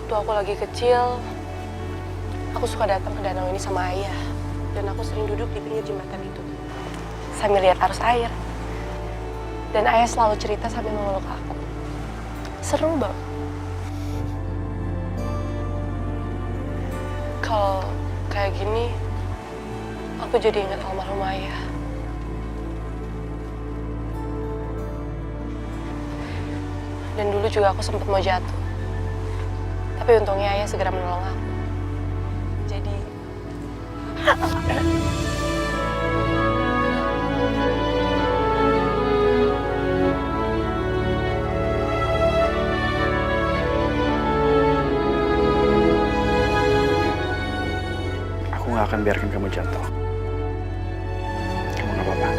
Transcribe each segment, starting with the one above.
Waktu aku lagi kecil, aku suka datang ke danau ini sama ayah. Dan aku sering duduk di pinggir jembatan itu, sambil lihat arus air. Dan ayah selalu cerita sambil memeluk aku. Seru banget. Kalau kayak gini, aku jadi ingat almarhum ayah. Dan dulu juga aku sempat mau jatuh. Tapi untungnya ayah segera menolong aku. Jadi... Aku gak akan biarkan kamu jatuh. Kamu gak apa-apa.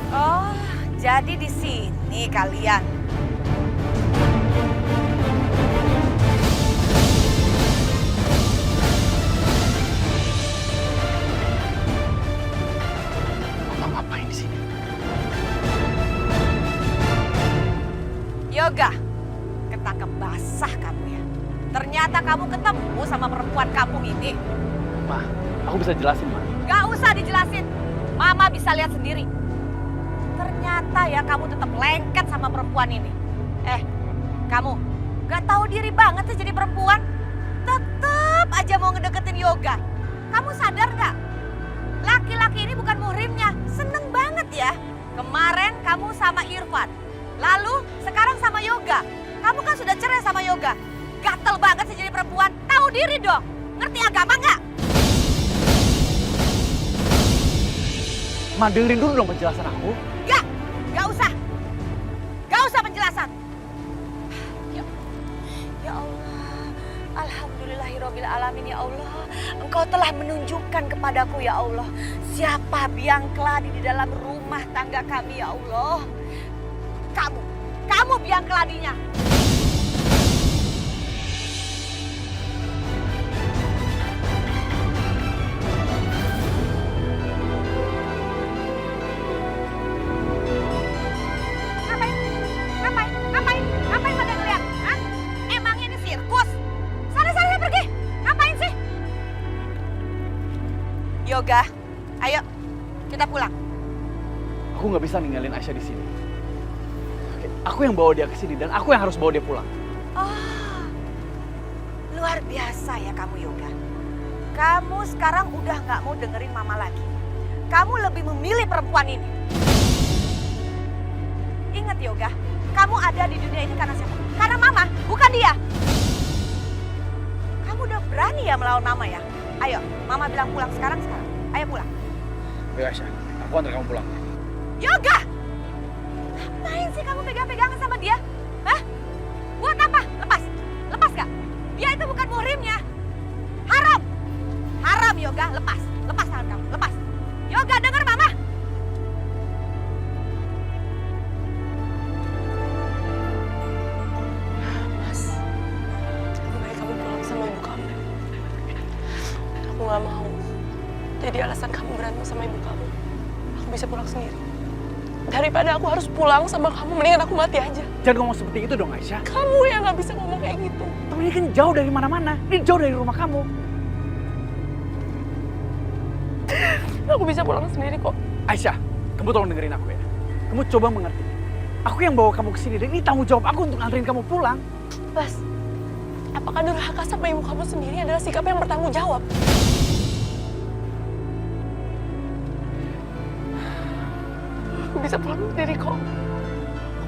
Oh, jadi di sini kalian. Mama ngapain di sini? Yoga, ketangkep basah kamu ya. Ternyata kamu ketemu sama perempuan kampung ini. Ma, aku bisa jelasin, Ma. Gak usah dijelasin. Mama bisa lihat sendiri. Ternyata ya kamu tetap lengket sama perempuan ini. Kamu gak tahu diri banget sih jadi perempuan. Tetap aja mau ngedeketin Yoga. Kamu sadar gak? Laki-laki ini bukan muhrimnya. Seneng banget ya. Kemarin kamu sama Irfan. Lalu sekarang sama Yoga. Kamu kan sudah cerai sama Yoga. Gatel banget sih jadi perempuan. Tahu diri dong. Ngerti agama gak? Ma, dengerin dulu dong penjelasan aku. Gak usah. Gak usah penjelasan. Ya Allah. Alhamdulillahirabbil alamin ya Allah. Engkau telah menunjukkan kepadaku ya Allah. Siapa biang keladi di dalam rumah tangga kami ya Allah. Kamu biang keladinya. Ngapain pada ngeliat? Hah? Emangnya ini sirkus? Sana pergi. Ngapain sih? Yoga, ayo kita pulang. Aku nggak bisa ninggalin Aisyah di sini. Aku yang bawa dia ke sini dan aku yang harus bawa dia pulang. Oh, luar biasa ya kamu Yoga. Kamu sekarang udah nggak mau dengerin mama lagi. Kamu lebih memilih perempuan ini. Ingat Yoga, kamu ada di dunia ini karena siapa? Karena mama, bukan dia. Kamu udah berani ya melawan mama ya? Ayo, mama bilang pulang sekarang. Ayo pulang. Ayo Aisyah, aku antar kamu pulang. Yoga! Ngapain sih kamu pegang-pegangan sama dia? Hah? Buat apa? Lepas gak? Dia itu bukan muhrimnya. Haram Yoga, lepas tangan kamu, lepas. Yoga, dengar mama. Mas, lebih baik kamu pulang sama ibu kamu. Aku gak mau jadi alasan kamu berantem sama ibu kamu. Aku bisa pulang sendiri. Daripada aku harus pulang sama kamu, mendingan aku mati aja. Jangan ngomong seperti itu dong Aisyah. Kamu yang gak bisa ngomong kayak gitu. Tapi ini kan jauh dari mana-mana. Ini jauh dari rumah kamu. Aku bisa pulang sendiri kok. Aisyah, kamu tolong dengerin aku ya. Kamu coba mengerti. Aku yang bawa kamu ke sini dan ini tanggung jawab aku untuk nganterin kamu pulang. Bas, apakah durhaka sama ibu kamu sendiri adalah sikap yang bertanggung jawab? Aku bisa pulang sendiri kok. Aku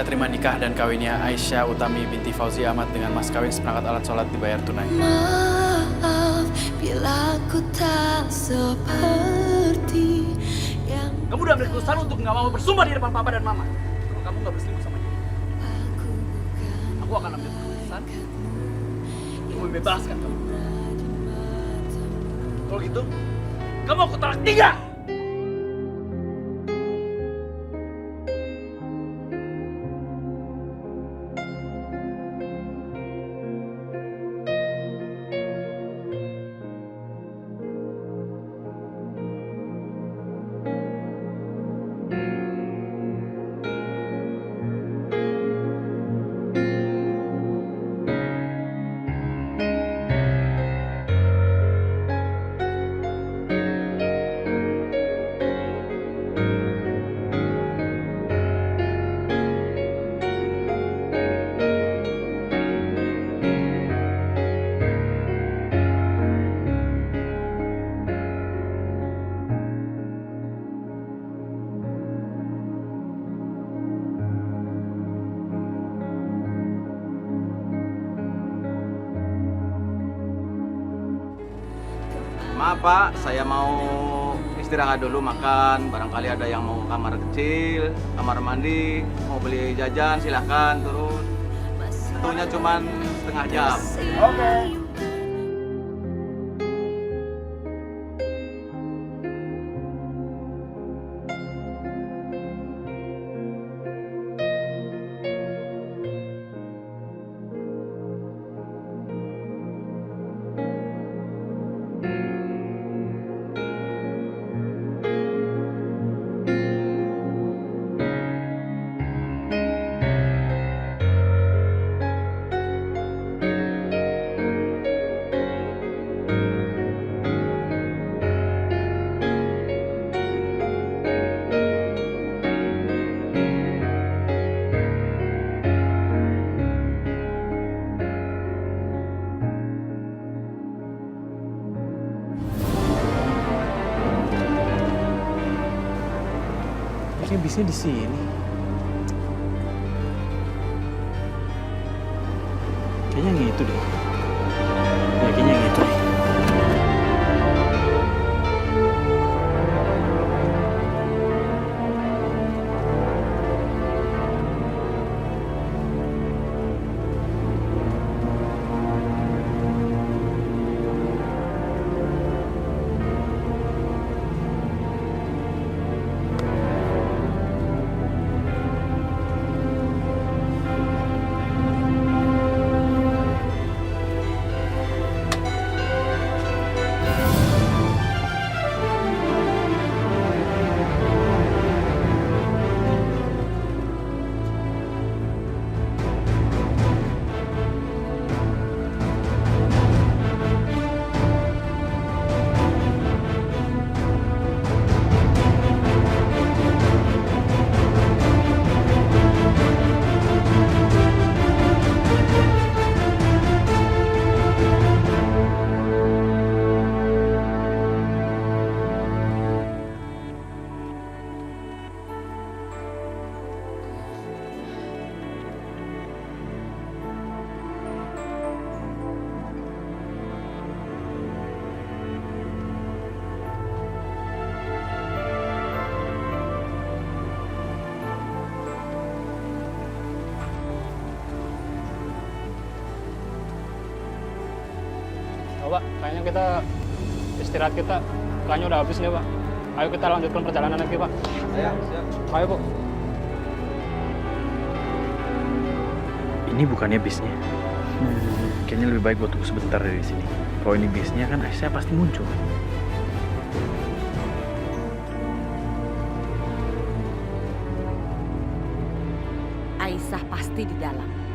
Saya terima nikah dan kawinnya Aisyah Utami binti Fauzi Ahmad dengan mas kawin seperangkat alat sholat dibayar tunai. Maaf bila ku tak seperti yang Kamu udah ambil keputusan untuk nggak mau bersumpah di depan papa dan mama. Kalau kamu nggak berselingkuh sama dia, aku akan ambil keputusan untuk membebaskan kamu. Kalau gitu, kamu aku talak 3. Maaf Pak, saya mau istirahat dulu makan. Barangkali ada yang mau kamar kecil, kamar mandi, mau beli jajan silahkan turun. Tentunya cuma setengah jam. Oke. Kayaknya bisnya di sini. Kayaknya yang itu deh. Ya, kayaknya yang itu deh. Pak, kayaknya kita istirahat kita, kayaknya udah habis nih Pak. Ayo kita lanjutkan perjalanan lagi Pak. Ya, siap. Ayo Bu. Ini bukannya bisnya. Kayaknya lebih baik gue tunggu sebentar dari sini. Kalau ini bisnya kan Aisyah pasti muncul. Aisyah pasti di dalam.